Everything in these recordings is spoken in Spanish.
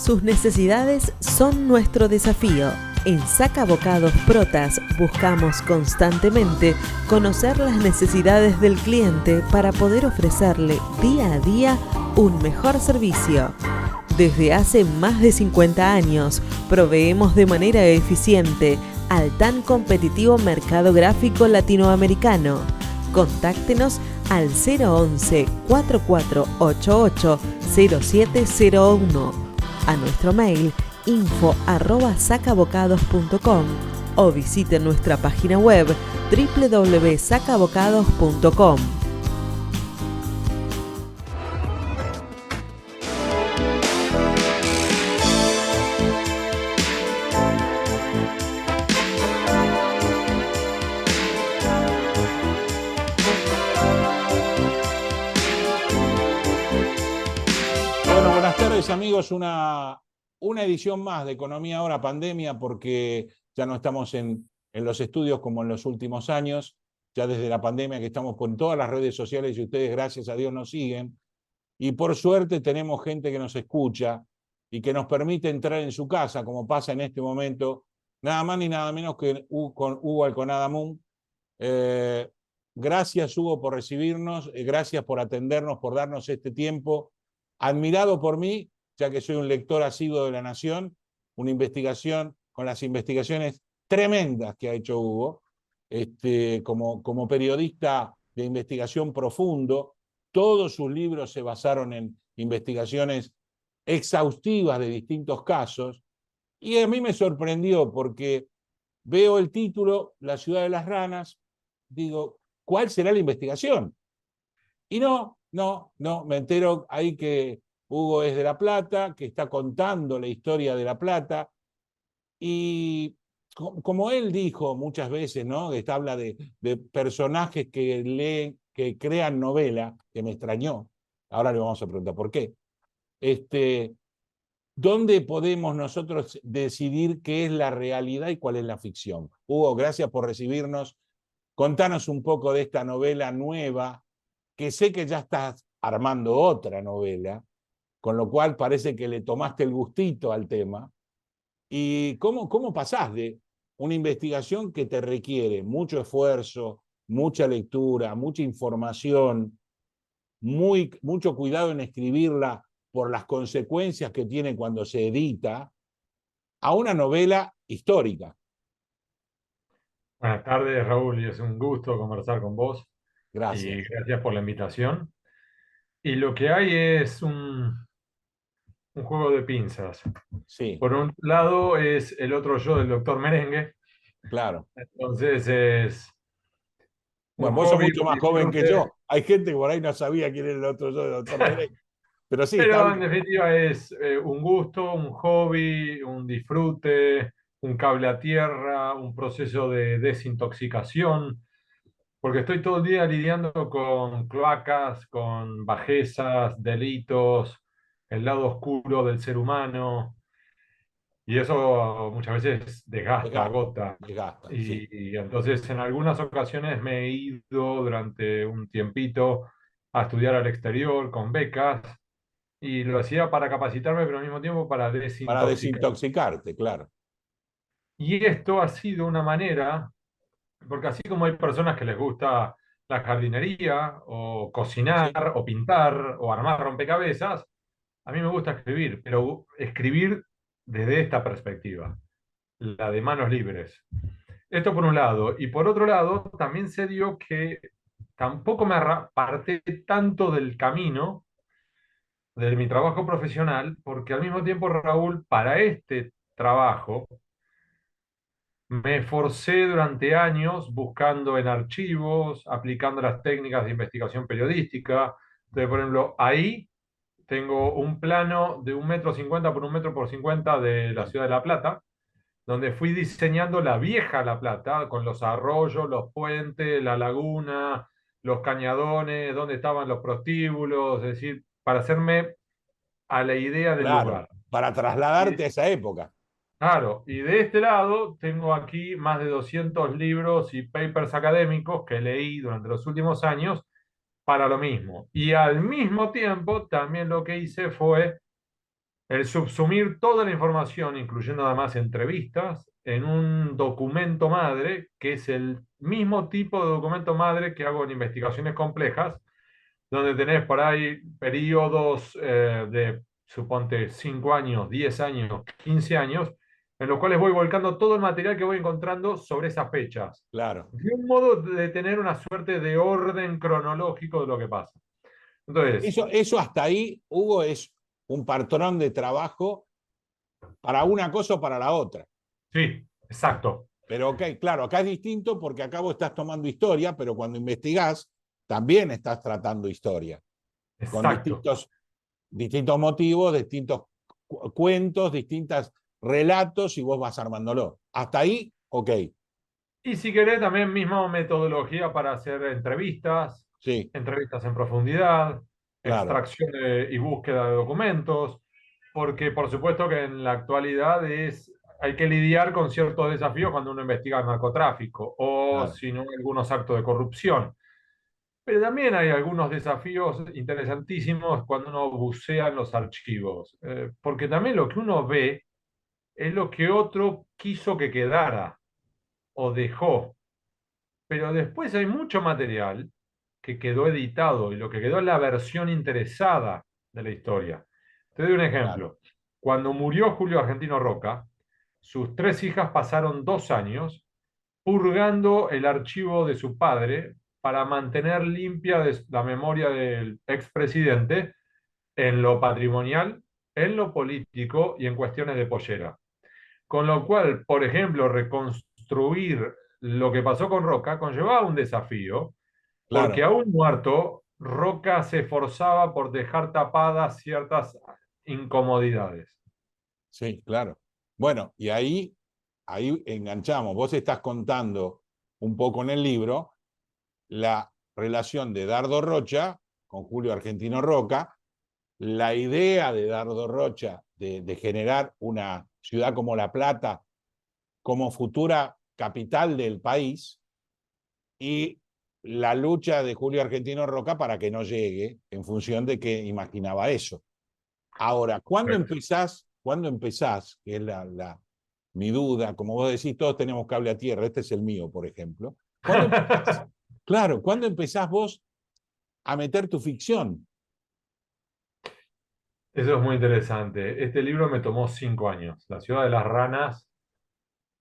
Sus necesidades son nuestro desafío. En Saca Bocados Protas buscamos constantemente conocer las necesidades del cliente para poder ofrecerle día a día un mejor servicio. Desde hace más de 50 años proveemos de manera eficiente al tan competitivo mercado gráfico latinoamericano. Contáctenos al 011 4488 0701, a nuestro mail info@sacabocados.com o visite nuestra página web www.sacabocados.com. Bueno, buenas tardes amigos, una edición más de Economía Ahora Pandemia, porque ya no estamos en los estudios como en los últimos años, ya desde la pandemia que estamos con todas las redes sociales y ustedes gracias a Dios nos siguen, y por suerte tenemos gente que nos escucha y que nos permite entrar en su casa, como pasa en este momento, nada más ni nada menos que con Hugo Alconada-Moon. Gracias Hugo por recibirnos, gracias por atendernos, por darnos este tiempo, admirado por mí, ya que soy un lector asiduo de La Nación, una investigación con las investigaciones tremendas que ha hecho Hugo, como periodista de investigación profundo. Todos sus libros se basaron en investigaciones exhaustivas de distintos casos, y a mí me sorprendió porque veo el título, La ciudad de las ranas, digo, ¿cuál será la investigación? Y no, me entero ahí que Hugo es de La Plata, que está contando la historia de La Plata, y como él dijo muchas veces, ¿no? Habla de personajes que leen, que crean novela, que me extrañó, ahora le vamos a preguntar por qué. ¿Dónde podemos nosotros decidir qué es la realidad y cuál es la ficción? Hugo, gracias por recibirnos. Contanos un poco de esta novela nueva, que sé que ya estás armando otra novela, con lo cual parece que le tomaste el gustito al tema. ¿Y cómo pasás de una investigación que te requiere mucho esfuerzo, mucha lectura, mucha información, mucho cuidado en escribirla por las consecuencias que tiene cuando se edita, a una novela histórica? Buenas tardes, Raúl, y es un gusto conversar con vos y Gracias. gracias por la invitación. Y lo que hay es un juego de pinzas. Sí, Por un lado es el otro yo del doctor Merengue, claro. entonces es un Bueno, vos sos hobby, mucho un más joven que disfrute, yo. Hay gente que por ahí no sabía quién era el otro yo, el doctor Merengue. Pero sí, está pero en bien. definitiva es un gusto, un hobby, un disfrute, un cable a tierra, un proceso de desintoxicación. Porque estoy todo el día lidiando con cloacas, con bajezas, delitos, el lado oscuro del ser humano, y eso muchas veces desgasta, Desgasta, agota. desgasta, sí. Y entonces en algunas ocasiones me he ido durante un tiempito a estudiar al exterior con becas, y lo hacía para capacitarme, pero al mismo tiempo para Para desintoxicar. desintoxicarte, claro. Y esto ha sido una manera. Porque así como hay personas que les gusta la jardinería o cocinar Sí, o pintar o armar rompecabezas, a mí me gusta escribir, pero escribir desde esta perspectiva, la de manos libres. Esto por un lado. Y por otro lado, también se dio que tampoco me aparté tanto del camino de mi trabajo profesional, porque al mismo tiempo, Raúl, para este trabajo, me esforcé durante años buscando en archivos, aplicando las técnicas de investigación periodística. Entonces, por ejemplo, ahí tengo un plano de 1,50 m por 1,50 m de la sí. ciudad de La Plata, donde fui diseñando la vieja La Plata, con los arroyos, los puentes, la laguna, los cañadones, donde estaban los prostíbulos, es decir, para hacerme a la idea del Claro, lugar. para trasladarte a esa época. Claro, y de este lado tengo aquí más de 200 libros y papers académicos que leí durante los últimos años para lo mismo. Y al mismo tiempo también lo que hice fue el subsumir toda la información, incluyendo además entrevistas, en un documento madre, que es el mismo tipo de documento madre que hago en investigaciones complejas, donde tenés por ahí periodos de, suponte, 5 años, 10 años, 15 años, en los cuales voy volcando todo el material que voy encontrando sobre esas fechas, Claro. de un modo de tener una suerte de orden cronológico de lo que pasa. Entonces, Eso hasta ahí, Hugo, es un patrón de trabajo para una cosa o para la otra. sí, exacto, Pero ok, claro, acá es distinto porque acá vos estás tomando historia, pero cuando investigás también estás tratando historia, con exacto. distintos motivos, distintos cuentos, distintos relatos y vos vas armándolo. Hasta ahí, ok, Y si querés, también misma metodología para hacer entrevistas, sí, entrevistas en profundidad, claro, y búsqueda de documentos, porque por supuesto que en la actualidad hay que lidiar con ciertos desafíos cuando uno investiga narcotráfico o claro, si no algunos actos de corrupción. Pero también hay algunos desafíos interesantísimos cuando uno bucea en los archivos, porque también lo que uno ve es lo que otro quiso que quedara o dejó. Pero después hay mucho material que quedó editado y lo que quedó es la versión interesada de la historia. Te doy un claro, ejemplo. Cuando murió Julio Argentino Roca, sus 3 hijas pasaron 2 años purgando el archivo de su padre para mantener limpia la memoria del expresidente en lo patrimonial, en lo político y en cuestiones de pollera. Con lo cual, por ejemplo, reconstruir lo que pasó con Roca conllevaba un desafío, porque claro, aún muerto, Roca se esforzaba por dejar tapadas ciertas incomodidades. sí, claro. Bueno, y ahí enganchamos. Vos estás contando un poco en el libro la relación de Dardo Rocha con Julio Argentino Roca, la idea de Dardo Rocha de generar una ciudad como La Plata como futura capital del país y la lucha de Julio Argentino Roca para que no llegue en función de que imaginaba eso. Ahora, ¿cuándo empezás? Que es mi duda, como vos decís, todos tenemos cable a tierra, este es el mío, por ejemplo. ¿Cuándo empezás? Claro, ¿cuándo empezás vos a meter tu ficción? Eso es muy interesante. Este libro me tomó 5 años. La ciudad de las ranas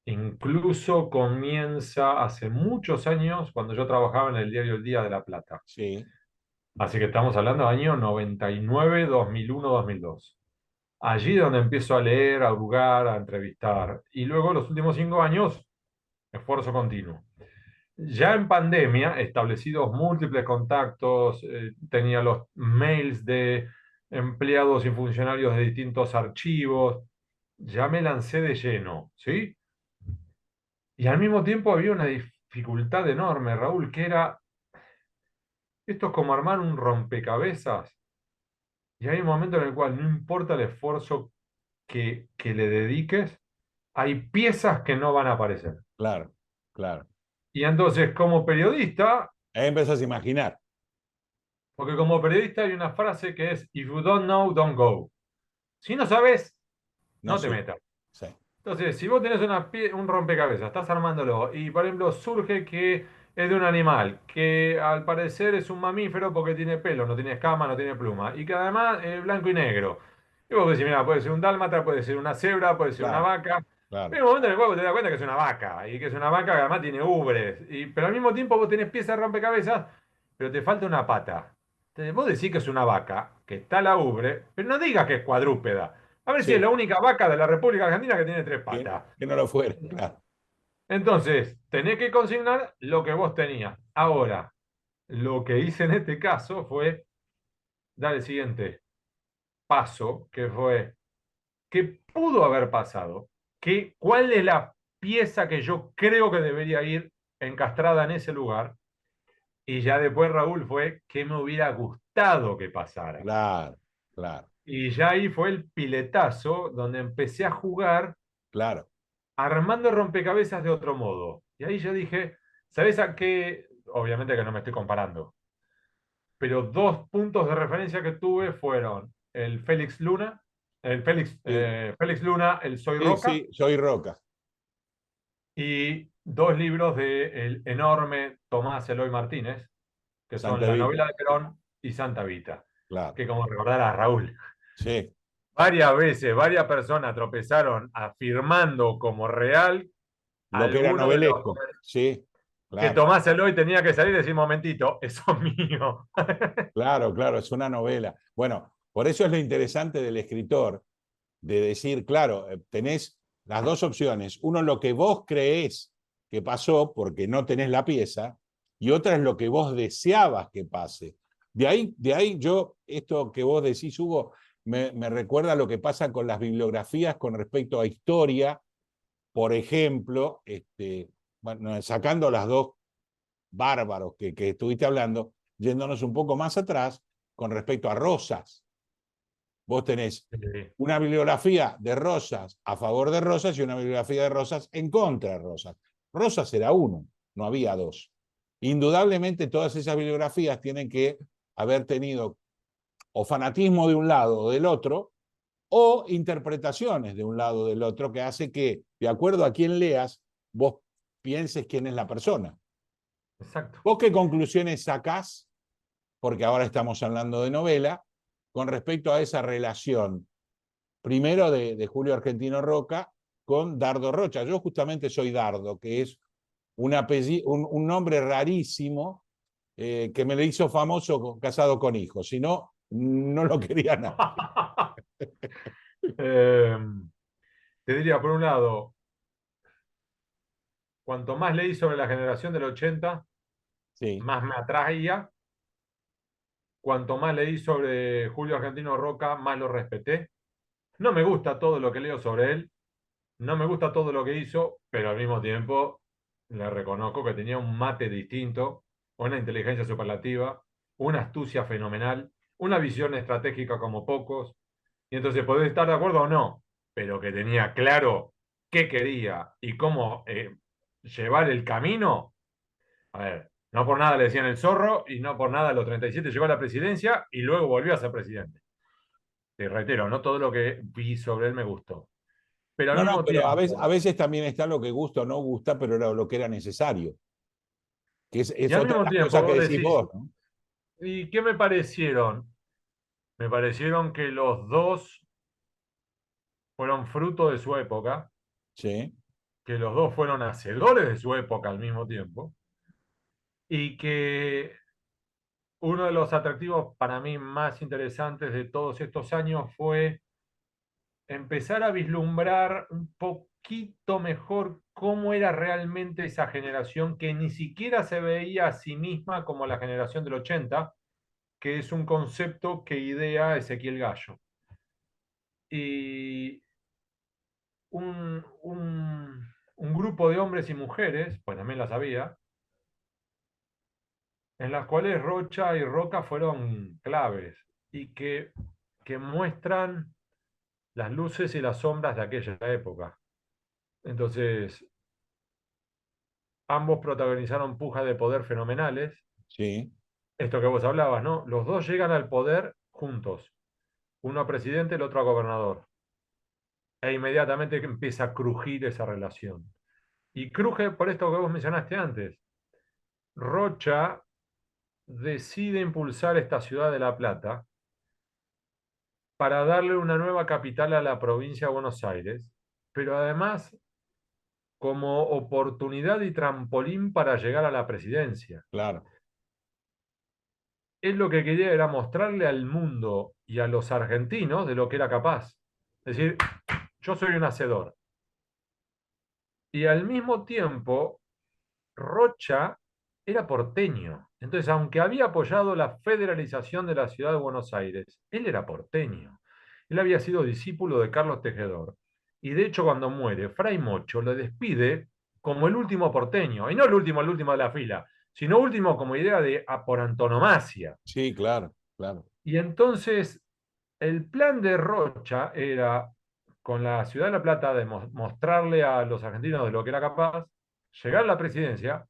incluso comienza hace muchos años cuando yo trabajaba en el diario El Día de La Plata. Sí, Así que estamos hablando de año 99, 2001, 2002. Allí donde empiezo a leer, a hurgar, a entrevistar. Y luego los últimos 5 años, esfuerzo continuo. Ya en pandemia, establecidos múltiples contactos, tenía los mails de empleados y funcionarios de distintos archivos, ya me lancé de lleno, ¿sí? Y al mismo tiempo había una dificultad enorme, Raúl, que era, esto es como armar un rompecabezas, y hay un momento en el cual no importa el esfuerzo que le dediques, hay piezas que no van a aparecer. claro, claro. Y entonces, como periodista, Ahí empezás a imaginar. porque como periodista hay una frase que es, if you don't know, don't go. Si no sabes, No no te sé. metas. Sí, Entonces, si vos tenés un rompecabezas, estás armándolo, y por ejemplo surge que es de un animal, que al parecer es un mamífero porque tiene pelo, no tiene escama, no tiene pluma, y que además es blanco y negro. Y vos decís, mira, puede ser un dálmata, puede ser una cebra, puede ser una claro, vaca. claro. Pero hay un momento en el cual vos te das cuenta que es una vaca, y que es una vaca que además tiene ubres. Pero al mismo tiempo vos tenés piezas de rompecabezas, pero te falta una pata. Entonces vos decís que es una vaca, que está la ubre, pero no digas que es cuadrúpeda. A ver si es Sí, la única vaca de la República Argentina que tiene 3 patas. que no lo fuera, claro. Entonces, tenés que consignar lo que vos tenías. Ahora, lo que hice en este caso fue dar el siguiente paso, que fue, ¿qué pudo haber pasado? ¿Cuál es la pieza que yo creo que debería ir encastrada en ese lugar? Y ya después, Raúl, fue, ¿qué me hubiera gustado que pasara? Claro, claro, Y ya ahí fue el piletazo donde empecé a jugar claro. armando rompecabezas de otro modo. Y ahí yo dije, ¿sabes a qué? Obviamente que no me estoy comparando, pero 2 puntos de referencia que tuve fueron el Félix Luna Sí, Félix Luna, El Soy sí, Roca, sí, soy Roca. y dos libros del enorme Tomás Eloy Martínez, que son Santa La Evita, novela de Perón y Santa Vita, claro. que como recordará Raúl, Sí, varias veces, varias personas tropezaron afirmando como real lo que era algunos de los novelesco. Sí, que claro. Tomás Eloy tenía que salir y decir, momentito, eso es mío. Claro, claro, es una novela. Bueno, por eso es lo interesante del escritor, de decir, claro, tenés las dos opciones. Uno, lo que vos creés que pasó porque no tenés la pieza, y otra es lo que vos deseabas que pase. De ahí yo, esto que vos decís, Hugo, me recuerda lo que pasa con las bibliografías con respecto a historia, por ejemplo, bueno, sacando las dos bárbaros que estuviste hablando, yéndonos un poco más atrás con respecto a Rosas. Vos tenés una bibliografía de Rosas a favor de Rosas y una bibliografía de Rosas en contra de Rosas. Rosas era uno, no había dos. Indudablemente todas esas bibliografías tienen que haber tenido o fanatismo de un lado o del otro, o interpretaciones de un lado o del otro, que hace que, de acuerdo a quién leas, vos pienses quién es la persona. Exacto. ¿Vos qué conclusiones sacás? Porque ahora estamos hablando de novela, con respecto a esa relación, primero de Julio Argentino Roca con Dardo Rocha. Yo justamente soy Dardo, que es un nombre rarísimo que me lo hizo famoso casado con hijos, si no, no lo quería nadie. Eh, te diría, por un lado, cuanto más leí sobre la generación del 80, Sí, más me atraía. Cuanto más leí sobre Julio Argentino Roca, más lo respeté. No me gusta todo lo que leo sobre él, no me gusta todo lo que hizo, pero al mismo tiempo le reconozco que tenía un mate distinto, una inteligencia superlativa, una astucia fenomenal, una visión estratégica como pocos. Y entonces podés estar de acuerdo o no, pero que tenía claro qué quería y cómo llevar el camino. A ver, no por nada le decían el zorro y no por nada a los 37 llegó a la presidencia y luego volvió a ser presidente. Te reitero, no todo lo que vi sobre él me gustó. Pero al no, no, mismo pero a tiempo, veces también está lo que gusta o no gusta, pero era lo que era necesario, que y es al otra de mismo las tiempo cosas que vos decís decís, vos, ¿no? ¿y qué me parecieron? Me parecieron que los dos fueron fruto de su época, Sí, que los dos fueron hacedores de su época al mismo tiempo, y que uno de los atractivos para mí más interesantes de todos estos años fue empezar a vislumbrar un poquito mejor cómo era realmente esa generación que ni siquiera se veía a sí misma como la generación del 80, que es un concepto que idea Ezequiel Gallo. Y un grupo de hombres y mujeres, pues también las había, en las cuales Rocha y Roca fueron claves y que muestran las luces y las sombras de aquella época. Entonces, ambos protagonizaron pujas de poder fenomenales. sí, Esto que vos hablabas, ¿no? Los dos llegan al poder juntos. Uno a presidente, el otro a gobernador. E inmediatamente empieza a crujir esa relación. Y cruje por esto que vos mencionaste antes. Rocha decide impulsar esta ciudad de La Plata para darle una nueva capital a la provincia de Buenos Aires, pero además como oportunidad y trampolín para llegar a la presidencia. claro, Él lo que quería era mostrarle al mundo y a los argentinos de lo que era capaz. Es decir, yo soy un hacedor. Y al mismo tiempo, Rocha era porteño. Entonces, aunque había apoyado la federalización de la ciudad de Buenos Aires, él era porteño. Él había sido discípulo de Carlos Tejedor. Y de hecho, cuando muere, Fray Mocho lo despide como el último porteño. Y no el último de la fila, sino último como idea de por antonomasia. sí, claro, claro, Y entonces, el plan de Rocha era, con la ciudad de La Plata, de mostrarle a los argentinos de lo que era capaz, llegar a la presidencia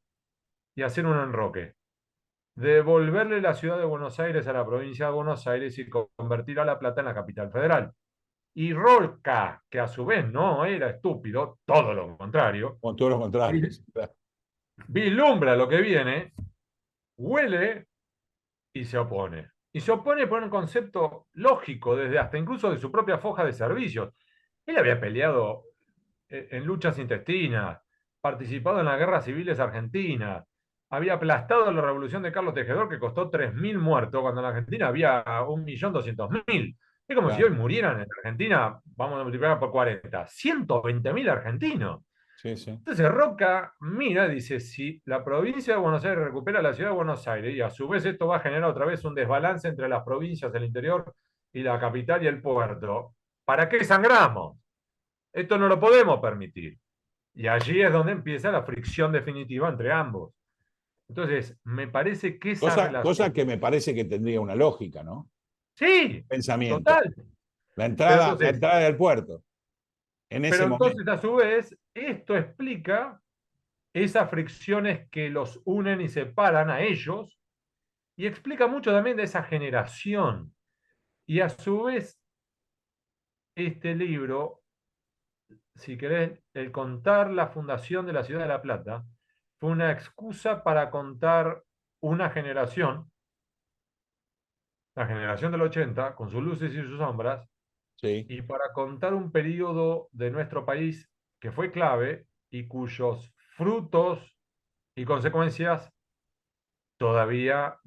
y hacer un enroque. Devolverle la ciudad de Buenos Aires a la provincia de Buenos Aires y convertir a La Plata en la capital federal. Y Roca, que a su vez no era estúpido, todo lo contrario, Con todos los contrarios. vislumbra lo que viene, huele y se opone. Y se opone por un concepto lógico, desde hasta incluso de su propia foja de servicios. Él había peleado en luchas intestinas, participado en las guerras civiles argentinas, había aplastado la revolución de Carlos Tejedor que costó 3.000 muertos, cuando en Argentina había 1.200.000. Es como si hoy Claro. murieran en Argentina, vamos a multiplicar por 40, 120.000 argentinos. Sí, sí. Entonces Roca mira, dice, si la provincia de Buenos Aires recupera la ciudad de Buenos Aires y a su vez esto va a generar otra vez un desbalance entre las provincias del interior y la capital y el puerto, ¿para qué sangramos? Esto no lo podemos permitir. Y allí es donde empieza la fricción definitiva entre ambos. Entonces, me parece que esa Cosa relación... que me parece que tendría una lógica, ¿no? Sí, Pensamiento. total. La entrada del puerto. En Pero ese momento. entonces, a su vez, esto explica esas fricciones que los unen y separan a ellos, y explica mucho también de esa generación. Y a su vez, este libro, si querés, el contar la fundación de la ciudad de La Plata, fue una excusa para contar una generación, la generación del 80, con sus luces y sus sombras, Sí. y para contar un periodo de nuestro país que fue clave y cuyos frutos y consecuencias todavía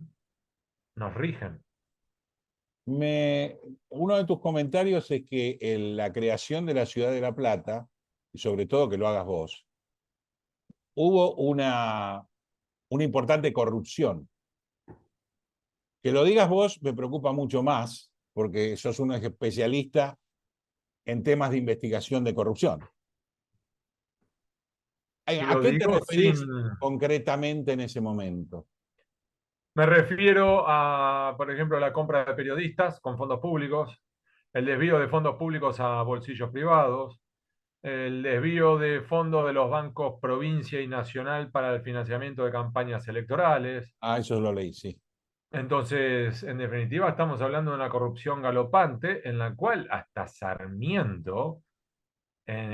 nos rigen. Uno de tus comentarios es que la creación de la ciudad de La Plata, y sobre todo que lo hagas vos, hubo una importante corrupción. Que lo digas vos me preocupa mucho más, porque sos un especialista en temas de investigación de corrupción. Y ¿A lo qué te digo sin... referís concretamente en ese momento? Me refiero a, por ejemplo, la compra de periodistas con fondos públicos, el desvío de fondos públicos a bolsillos privados, el desvío de fondos de los bancos provincia y nacional para el financiamiento de campañas electorales. Ah, eso lo leí, sí. Entonces, en definitiva, estamos hablando de una corrupción galopante en la cual hasta Sarmiento, en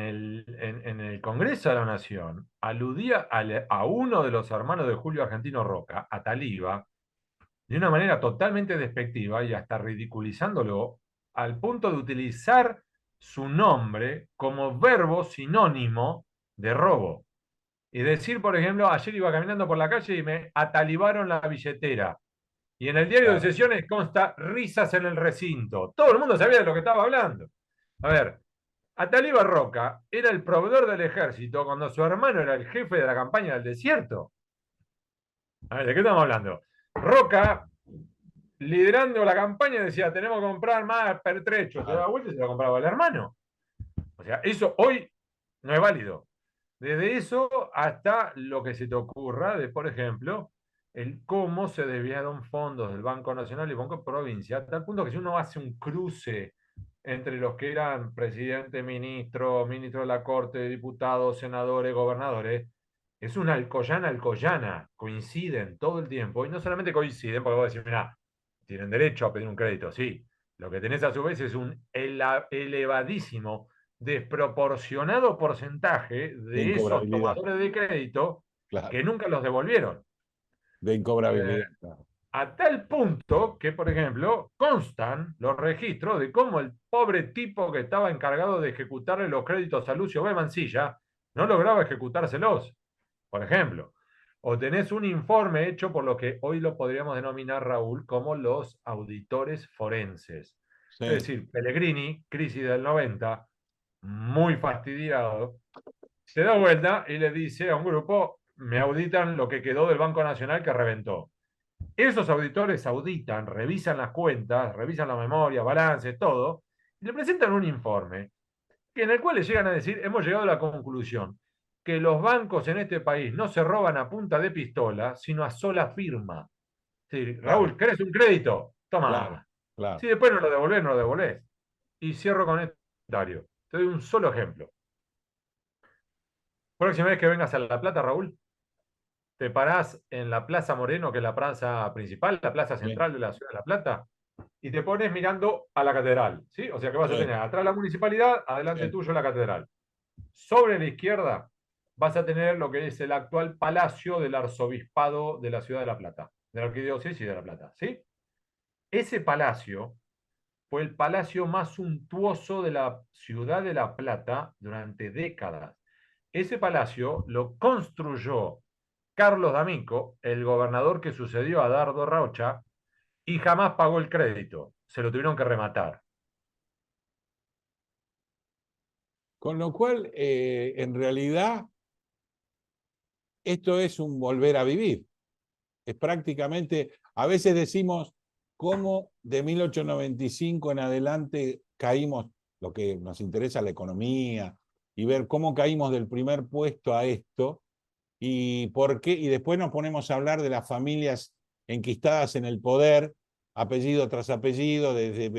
el Congreso de la Nación, aludía a uno de los hermanos de Julio Argentino Roca, a Taliba, de una manera totalmente despectiva y hasta ridiculizándolo al punto de utilizar su nombre como verbo sinónimo de robo. Y decir, por ejemplo, ayer iba caminando por la calle y me atalibaron la billetera. Y en el diario de Claro. sesiones consta risas en el recinto. Todo el mundo sabía de lo que estaba hablando. A ver, Ataliba Roca era el proveedor del ejército cuando su hermano era el jefe de la campaña del desierto. A ver, ¿de qué estamos hablando? Roca, liderando la campaña, decía, tenemos que comprar más pertrechos. Se daba vuelta y se lo compraba el hermano. O sea, eso hoy no es válido. Desde eso hasta lo que se te ocurra de, por ejemplo, el cómo se desviaron fondos del Banco Nacional y Banco Provincia, a tal punto que si uno hace un cruce entre los que eran presidente, ministro, ministro de la Corte, diputados, senadores, gobernadores, es una alcoyana, coinciden todo el tiempo, y no solamente coinciden, porque vos decís, mira, tienen derecho a pedir un crédito, sí, lo que tenés a su vez es un elevadísimo, desproporcionado porcentaje De de esos incobrabilidad, tomadores de crédito claro. que nunca los devolvieron. De Eh, incobrabilidad, claro. a tal punto que, por ejemplo, constan los registros de cómo el pobre tipo que estaba encargado de ejecutarle los créditos a Lucio B. Mancilla no lograba ejecutárselos, por ejemplo. O tenés un informe hecho por lo que hoy lo podríamos denominar, Raúl, como los auditores forenses. Es Sí. decir, Pellegrini, crisis del 90, muy fastidiado, se da vuelta y le dice a un grupo, me auditan lo que quedó del Banco Nacional que reventó. Esos auditores auditan, revisan las cuentas, revisan la memoria, balances, todo, y le presentan un informe en el cual le llegan a decir, hemos llegado a la conclusión que los bancos en este país no se roban a punta de pistola, sino a sola firma. Sí, Claro, Raúl, ¿querés un crédito? claro, Toma. claro. Si después no lo devolvés, no lo devolvés. Y cierro con este comentario. Te doy un solo ejemplo. Próxima vez que vengas a La Plata, Raúl, te parás en la Plaza Moreno, que es la plaza principal, la plaza Sí, central de la ciudad de La Plata, y te pones mirando a la catedral, ¿sí? O sea que vas a Sí, tener atrás la municipalidad, adelante sí. tuyo la catedral. Sobre la izquierda vas a tener lo que es el actual palacio del arzobispado de la ciudad de La Plata, de la arquidiócesis de La Plata, ¿sí? Ese palacio fue el palacio más suntuoso de la ciudad de La Plata durante décadas. Ese palacio lo construyó Carlos D'Amico, el gobernador que sucedió a Dardo Rocha, y jamás pagó el crédito. Se lo tuvieron que rematar. Con lo cual, en realidad, esto es un volver a vivir. Es prácticamente, a veces decimos cómo de 1895 en adelante caímos, lo que nos interesa la economía, y ver cómo caímos del primer puesto a esto, y por qué, y después nos ponemos a hablar de las familias enquistadas en el poder, apellido tras apellido, desde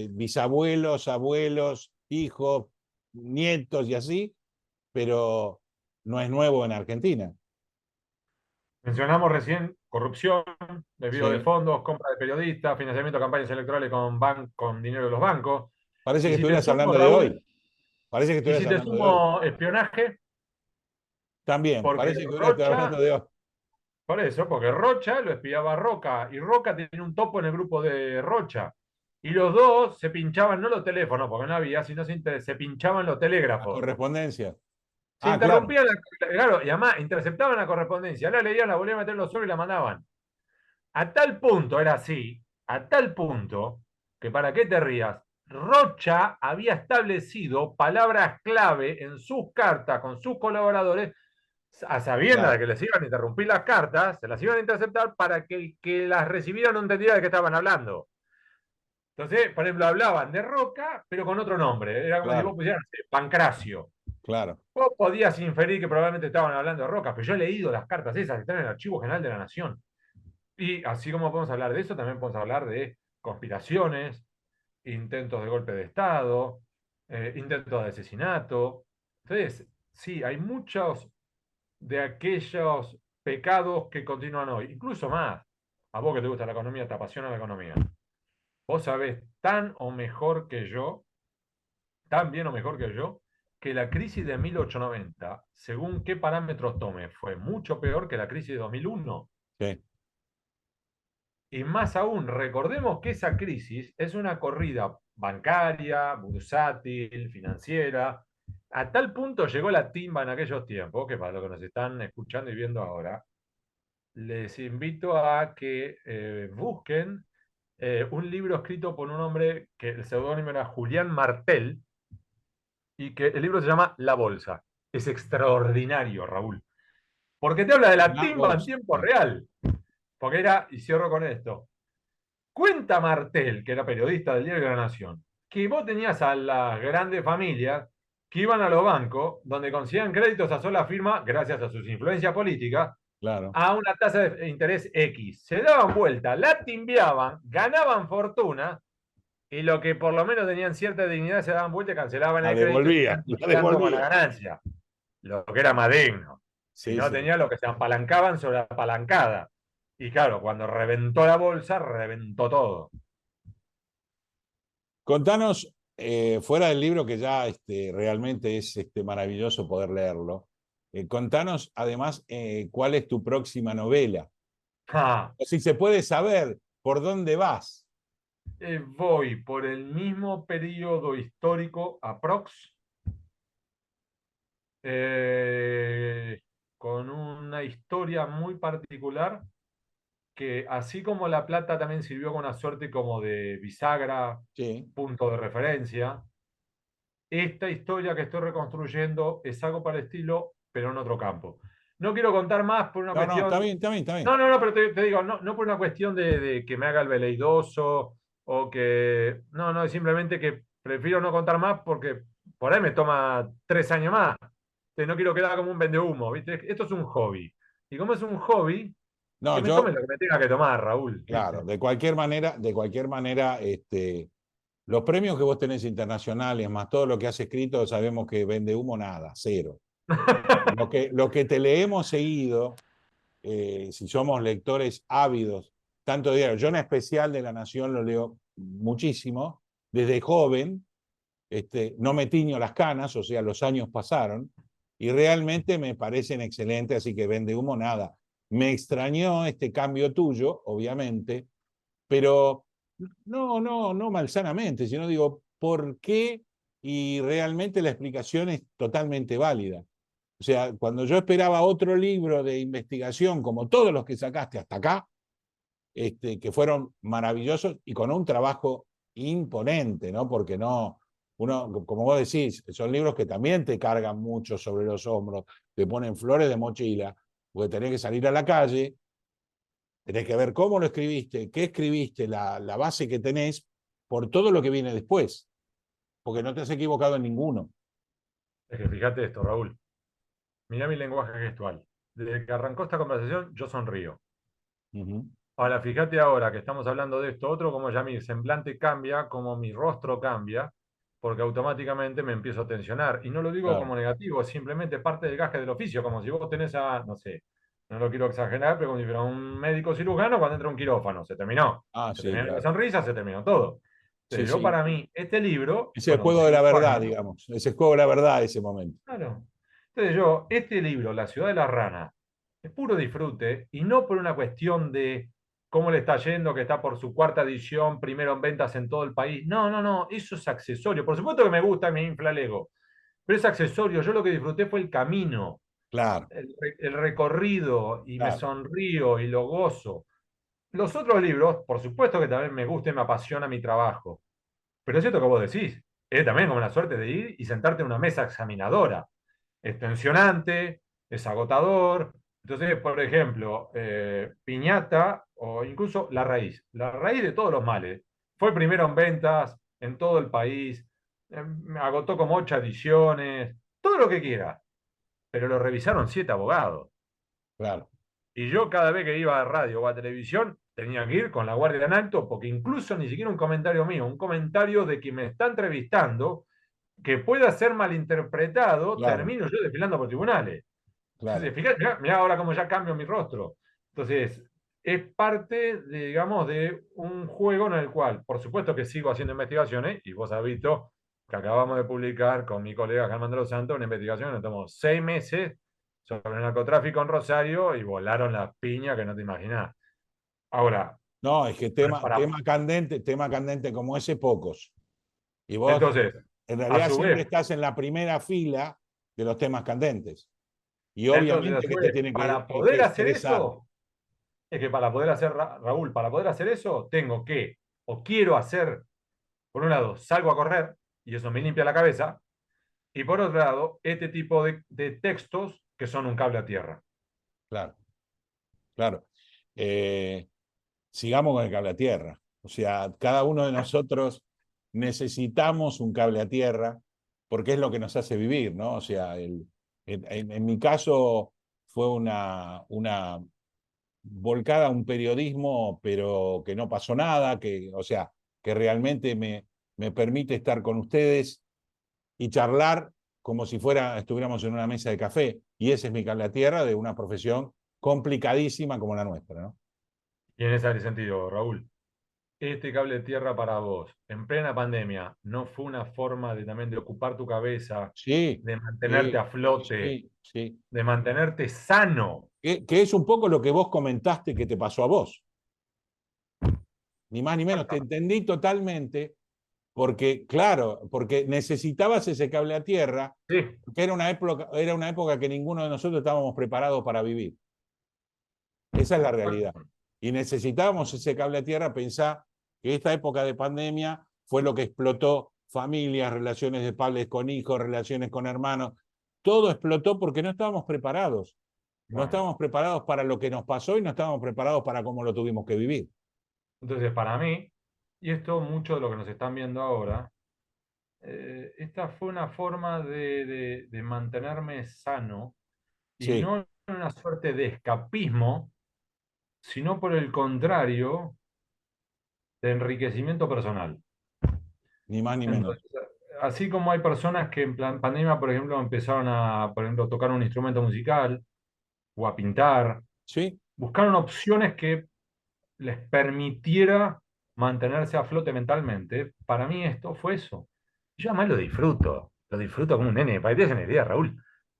bisabuelos, abuelos, hijos, nietos y así, pero no es nuevo en Argentina. Mencionamos recién corrupción, desvío de Sí. fondos, compra de periodistas, financiamiento de campañas electorales con dinero de los bancos. Parece Y que si te estuvieras sumo, hablando de Raúl, hoy. Parece que y estuvieras si te hablando de hoy. sumo espionaje, También, porque parece que estuvieras hablando Rocha, de hoy. por eso, porque Rocha lo espiaba a Roca, y Roca tenía un topo en el grupo de Rocha. Y los dos se pinchaban, no los teléfonos, porque no había, sino se pinchaban los La telégrafos. correspondencia. Se Ah, claro. interrumpían, claro, y además interceptaban la correspondencia, la leían, la volvían a meter en los sobres y la mandaban. A tal punto era así, a tal punto, que para qué te rías, Rocha había establecido palabras clave en sus cartas con sus colaboradores, a sabiendas de Claro, que les iban a interrumpir las cartas, se las iban a interceptar para que el que las recibiera no entendiera de qué estaban hablando. Entonces, por ejemplo, hablaban de Roca, pero con otro nombre. Era como si vos claro, pusieras Pancracio. claro. Vos podías inferir que probablemente estaban hablando de Roca, pero yo he leído las cartas esas que están en el Archivo General de la Nación. Y así como podemos hablar de eso, también podemos hablar de conspiraciones, intentos de golpe de Estado, intentos de asesinato. Entonces, sí, hay muchos de aquellos pecados que continúan hoy, incluso más. A vos que te gusta la economía, te apasiona la economía. Vos sabés tan o mejor que yo, tan bien o mejor que yo, que la crisis de 1890, según qué parámetros tome, fue mucho peor que la crisis de 2001. Sí. Y más aún, recordemos que esa crisis es una corrida bancaria, bursátil, financiera. A tal punto llegó la timba en aquellos tiempos, que para los que nos están escuchando y viendo ahora, les invito a que busquen un libro escrito por un hombre que el seudónimo era Julián Martel y que el libro se llama La Bolsa. Es extraordinario, Raúl, porque te habla de la La timba en bolsa. tiempo Sí, real. Porque era, y cierro con esto, cuenta Martel, que era periodista del Diario de la Nación, que vos tenías a las grandes familias que iban a los bancos, donde conseguían créditos a sola firma, gracias a sus influencias políticas, claro. a una tasa de interés X. Se daban vuelta, la timbiaban, ganaban fortuna, y lo que por lo menos tenían cierta dignidad se daban vuelta y cancelaban La el crédito y devolvía, seguían la tirando con la devolvía. ganancia, lo que era más digno. Si Sí, no, sí. tenía lo que se apalancaban sobre la apalancada. Y claro, cuando reventó la bolsa, reventó todo. Contanos, fuera del libro que ya realmente es maravilloso poder leerlo, contanos además cuál es tu próxima novela. Ah, O si se puede saber por dónde vas. voy por el mismo periodo histórico aprox, eh, con una historia muy particular que así como La Plata también sirvió con una suerte como de bisagra, Sí. punto de referencia, esta historia que estoy reconstruyendo es algo para el estilo, pero en otro campo. No quiero contar más por una No, no, está cuestión. bien, está bien, está bien. No, no, no, pero te digo, no, no por una cuestión de que me haga el veleidoso o que. No, no, es simplemente que prefiero no contar más porque por ahí me toma 3 años más. Entonces no quiero quedar como un vendehumo, ¿viste? Esto es un hobby. Y como es un hobby, No, que me tome yo, lo que me tenga que tomar, Raúl, claro, ¿viste? de cualquier manera, los premios que vos tenés internacionales, más todo lo que has escrito, sabemos que vende humo nada, cero. Lo que te leemos seguido, si somos lectores ávidos, tanto diario, yo en especial de La Nación lo leo muchísimo, desde joven, no me tiño las canas, o sea, los años pasaron, y realmente me parecen excelentes, así que vende humo nada. Me extrañó este cambio tuyo, obviamente, pero no malsanamente, sino digo, ¿por qué? Y realmente la explicación es totalmente válida. O sea, cuando yo esperaba otro libro de investigación, como todos los que sacaste hasta acá, que fueron maravillosos y con un trabajo imponente, ¿no? Porque no, uno, como vos decís, son libros que también te cargan mucho sobre los hombros, te ponen flores de mochila, porque tenés que salir a la calle, tenés que ver cómo lo escribiste, qué escribiste, la base que tenés, por todo lo que viene después, porque no te has equivocado en ninguno. Es que fíjate esto, Raúl. Mirá mi lenguaje gestual. Desde que arrancó esta conversación, yo sonrío. Uh-huh. Ahora, fíjate ahora que estamos hablando de esto otro, como ya mi semblante cambia, como mi rostro cambia, porque automáticamente me empiezo a tensionar. Y no lo digo Claro. como negativo, es simplemente parte del gaje del oficio, como si vos tenés a, no sé, no lo quiero exagerar, pero como si fuera un médico cirujano cuando entra a un quirófano, se terminó. Ah, Se sí, terminó la claro. sonrisa, se terminó todo. Sí, Entonces, yo sí. para mí, este libro, Es el bueno, juego de la 5 verdad, años, digamos. Es el juego de la verdad ese momento. claro. Entonces yo, este libro, La ciudad de la rana, es puro disfrute y no por una cuestión de cómo le está yendo, que está por su cuarta edición, primero en ventas en todo el país. No, no, no, eso es accesorio. Por supuesto que me gusta y me infla el ego, pero es accesorio. Yo lo que disfruté fue el camino, Claro, el recorrido y me claro. sonrío y lo gozo. Los otros libros, por supuesto que también me gusta y me apasiona mi trabajo, pero es cierto que vos decís, es también como la suerte de ir y sentarte en una mesa examinadora. Es tensionante, es agotador. Entonces, por ejemplo, Piñata o incluso la raíz de todos los males, fue primero en ventas en todo el país, agotó como 8 ediciones, todo lo que quiera, pero lo revisaron 7 abogados. Claro. Y yo cada vez que iba a radio o a televisión tenía que ir con la guardia en alto porque incluso ni siquiera un comentario mío, un comentario de quien me está entrevistando que pueda ser malinterpretado, Claro, termino yo desfilando por tribunales. claro. Entonces, fíjate, mirá ahora cómo ya cambio mi rostro. Entonces, es parte, de, digamos, de un juego en el cual, por supuesto que sigo haciendo investigaciones, y vos has visto que acabamos de publicar con mi colega Germán de los Santos una investigación que nos tomó 6 meses sobre el narcotráfico en Rosario y volaron las piñas que no te imaginás. Ahora, No, es que para, tema candente como ese, pocos. Y vos, entonces, en a realidad, su siempre vez, estás en la primera fila de los temas candentes. Y entonces, a obviamente su que te vez, tiene para que poder hacer estresar. eso, es que para poder hacer, Raúl, para poder hacer eso, tengo que, o quiero hacer, por un lado, salgo a correr, y eso me limpia la cabeza, y por otro lado, este tipo de textos que son un cable a tierra. Claro, claro. Eh, Sigamos con el cable a tierra. O sea, cada uno de nosotros necesitamos un cable a tierra porque es lo que nos hace vivir, ¿no? O sea, en mi caso fue una volcada a un periodismo, pero que no pasó nada, o sea, que realmente me permite estar con ustedes y charlar como si estuviéramos en una mesa de café. Y ese es mi cable a tierra de una profesión complicadísima como la nuestra, ¿no? Y en ese sentido, Raúl, este cable de tierra para vos, en plena pandemia, ¿no fue una forma de también de ocupar tu cabeza, Sí, de mantenerte sí, a flote, sí, sí. de mantenerte sano? Que es un poco lo que vos comentaste que te pasó a vos. Ni más ni menos, te Exactamente. entendí totalmente porque, claro, porque necesitabas ese cable a tierra, Sí, que era una época que ninguno de nosotros estábamos preparados para vivir. Esa es la realidad. Y necesitábamos ese cable a tierra. Pensá que esta época de pandemia fue lo que explotó familias, relaciones de padres con hijos, relaciones con hermanos. Todo explotó porque no estábamos preparados. No bueno. estábamos preparados para lo que nos pasó y no estábamos preparados para cómo lo tuvimos que vivir. Entonces, para mí, y esto mucho de lo que nos están viendo ahora, esta fue una forma de mantenerme sano y Sí, no en una suerte de escapismo, sino por el contrario, de enriquecimiento personal. ni más ni menos. Entonces, así como hay personas que en plan pandemia, por ejemplo, empezaron a, por ejemplo, tocar un instrumento musical o a pintar, Sí, buscaron opciones que les permitiera mantenerse a flote mentalmente, para mí esto fue eso. Yo además lo disfruto como un nene. Para que te des una idea, Raúl,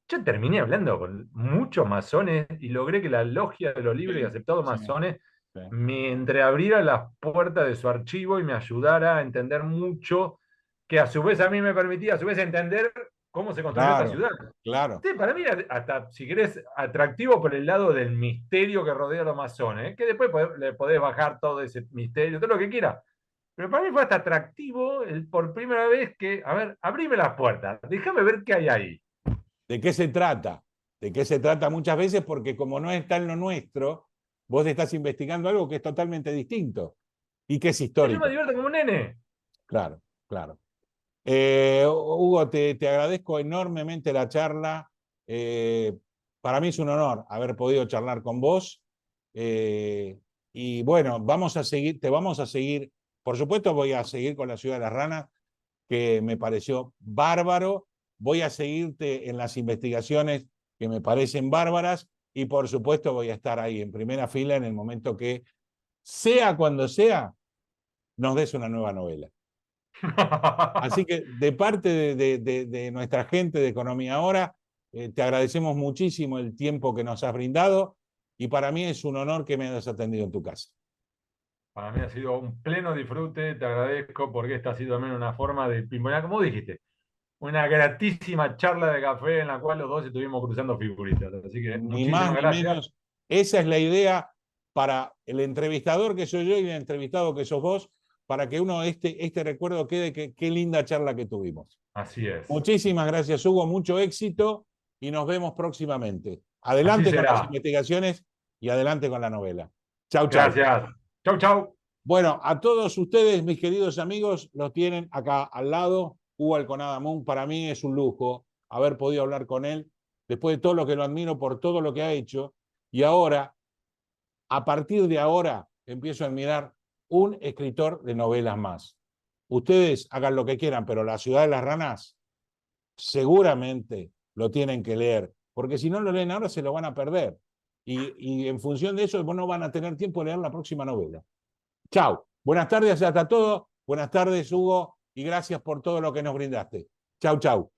yo terminé hablando con muchos masones y logré que la logia de los libres y Sí, aceptados sí, masones sí. me entreabriera las puertas de su archivo y me ayudara a entender mucho, que a su vez a mí me permitía a su vez entender cómo se construyó esta Claro, ciudad. claro. Sí, para mí, hasta si querés, atractivo por el lado del misterio que rodea a los masones, que después le podés bajar todo ese misterio, todo lo que quieras. Pero para mí fue hasta atractivo por primera vez que, a ver, abrime las puertas, déjame ver qué hay ahí. ¿De qué se trata? ¿De qué se trata muchas veces? Porque como no está en lo nuestro, vos estás investigando algo que es totalmente distinto y que es Yo me histórico. divierto como un nene. Claro, claro. Hugo, te agradezco enormemente la charla. Eh, para mí es un honor haber podido charlar con vos. Eh, y bueno, vamos a seguir, te vamos a seguir. Por supuesto, voy a seguir con la Ciudad de las Ranas, que me pareció bárbaro. Voy a seguirte en las investigaciones que me parecen bárbaras. Y por supuesto, voy a estar ahí en primera fila en el momento que, sea cuando sea, nos des una nueva novela. Así que de parte de nuestra gente de Economía Ahora, te agradecemos muchísimo el tiempo que nos has brindado y para mí es un honor que me hayas atendido en tu casa. Para mí ha sido un pleno disfrute, te agradezco porque esta ha sido también una forma de pimponear, como dijiste, una gratísima charla de café en la cual los dos estuvimos cruzando figuritas. Así que Ni más muchísimas ni gracias. menos. Esa es la idea para el entrevistador que soy yo y el entrevistado que sos vos, para que uno este recuerdo quede, que qué linda charla que tuvimos. Así es. Muchísimas gracias, Hugo, mucho éxito y nos vemos próximamente. Así Adelante con las será. investigaciones y adelante con la novela. Chau, chau. Gracias. Chau, chau. Bueno, a todos ustedes, mis queridos amigos, los tienen acá al lado. Hugo Alconada Moon, para mí es un lujo haber podido hablar con él, después de todo lo que lo admiro por todo lo que ha hecho. Y ahora, a partir de ahora, empiezo a admirar un escritor de novelas más. Ustedes hagan lo que quieran, pero La Ciudad de las Ranas seguramente lo tienen que leer, porque si no lo leen ahora se lo van a perder. Y en función de eso, no van a tener tiempo de leer la próxima novela. Chao. Buenas tardes, hasta todo. Buenas tardes, Hugo, y gracias por todo lo que nos brindaste. Chau, chau.